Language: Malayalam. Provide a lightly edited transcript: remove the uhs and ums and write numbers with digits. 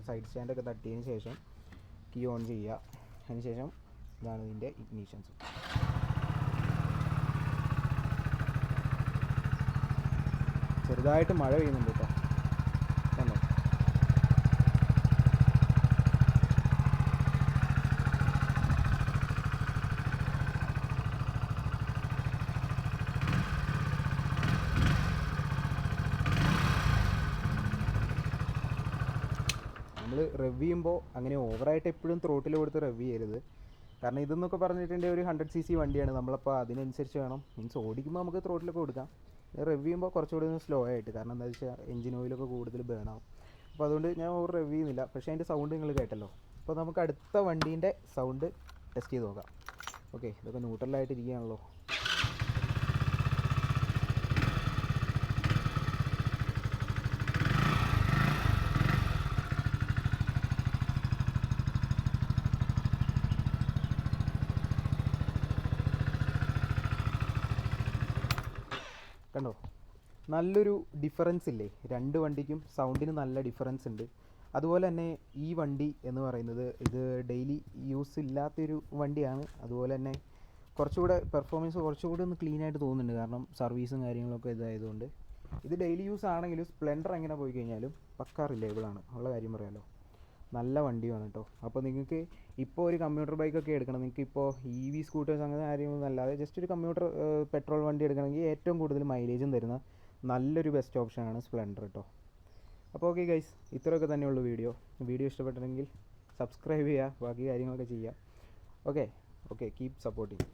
സൈഡ് സ്റ്റാൻഡൊക്കെ തട്ടിയതിന് ശേഷം കീ ഓൺ ചെയ്യുക. അതിന് ശേഷം ഇതാണ് ഇതിൻ്റെ ഇഗ്നീഷൻസ്. ചെറുതായിട്ട് മഴ പെയ്യുന്നുണ്ട് കേട്ടോ, കണ്ടോ. നമ്മൾ റെവ് ചെയ്യുമ്പോൾ അങ്ങനെ ഓവറായിട്ട് എപ്പോഴും ത്രോട്ടിൽ കൊടുത്ത് റെവ് ചെയ്യരുത്. കാരണം ഇതെന്നൊക്കെ പറഞ്ഞിട്ടുണ്ടെങ്കിൽ ഒരു 100 cc വണ്ടിയാണ്. നമ്മളപ്പോൾ അതിനനുസരിച്ച് വേണം, മീൻസ് ഓടിക്കുമ്പോൾ നമുക്ക് ത്രോട്ടിലൊക്കെ കൊടുക്കാം. റെവ് ചെയ്യുമ്പോൾ കുറച്ചുകൂടി ഒന്ന് സ്ലോ ആയിട്ട്, കാരണം എന്താ വെച്ചാൽ എഞ്ചിൻ ഓയിലൊക്കെ കൂടുതൽ ബേൺ ആവും. അപ്പോൾ അതുകൊണ്ട് ഞാൻ ഓവർ റെവ് ചെയ്യുന്നില്ല. പക്ഷേ അതിൻ്റെ സൗണ്ട് നിങ്ങൾ കേട്ടല്ലോ. അപ്പോൾ നമുക്ക് അടുത്ത വണ്ടീൻ്റെ സൗണ്ട് ടെസ്റ്റ് ചെയ്ത് നോക്കാം. ഓക്കെ, ഇതൊക്കെ ന്യൂട്രലായിട്ടിരിക്കുകയാണല്ലോ. കണ്ടോ, നല്ലൊരു ഡിഫറൻസ് ഇല്ലേ? രണ്ട് വണ്ടിക്കും സൗണ്ടിന് നല്ല ഡിഫറൻസ് ഉണ്ട്. അതുപോലെ തന്നെ ഈ വണ്ടി എന്ന് പറയുന്നത് ഇത് ഡെയിലി യൂസ് ഇല്ലാത്തൊരു വണ്ടിയാണ്. അതുപോലെ തന്നെ കുറച്ചുകൂടെ പെർഫോമൻസ് കുറച്ചുകൂടി ഒന്ന് ക്ലീൻ ആയിട്ട് തോന്നുന്നുണ്ട്, കാരണം സർവീസും കാര്യങ്ങളൊക്കെ ഇതായതുകൊണ്ട്. ഇത് ഡെയിലി യൂസ് ആണെങ്കിലും സ്പ്ലെൻഡർ എങ്ങനെ പോയി കഴിഞ്ഞാലും പക്കാ റിലയബിളാണ്, ഉള്ള കാര്യം പറയാമല്ലോ. നല്ല വണ്ടിയാണ് കേട്ടോ. അപ്പോൾ നിങ്ങൾക്ക് ഇപ്പോൾ ഒരു കമ്മ്യൂട്ടർ ബൈക്കൊക്കെ എടുക്കണം, നിങ്ങൾക്ക് ഇപ്പോൾ EV സ്കൂട്ടേഴ്സ് അങ്ങനെ കാര്യങ്ങളൊന്നും അല്ലാതെ ജസ്റ്റ് ഒരു കമ്മ്യൂട്ടർ പെട്രോൾ വണ്ടി എടുക്കണമെങ്കിൽ ഏറ്റവും കൂടുതൽ മൈലേജും തരുന്ന നല്ലൊരു ബെസ്റ്റ് ഓപ്ഷനാണ് സ്പ്ലെൻഡർ കേട്ടോ. അപ്പോൾ ഓക്കെ ഗൈസ്, ഇത്രയൊക്കെ തന്നെയുള്ളൂ വീഡിയോ ഇഷ്ടപ്പെട്ടിട്ടുണ്ടെങ്കിൽ സബ്സ്ക്രൈബ് ചെയ്യുക, ബാക്കി കാര്യങ്ങളൊക്കെ ചെയ്യുക. Okay, keep supporting.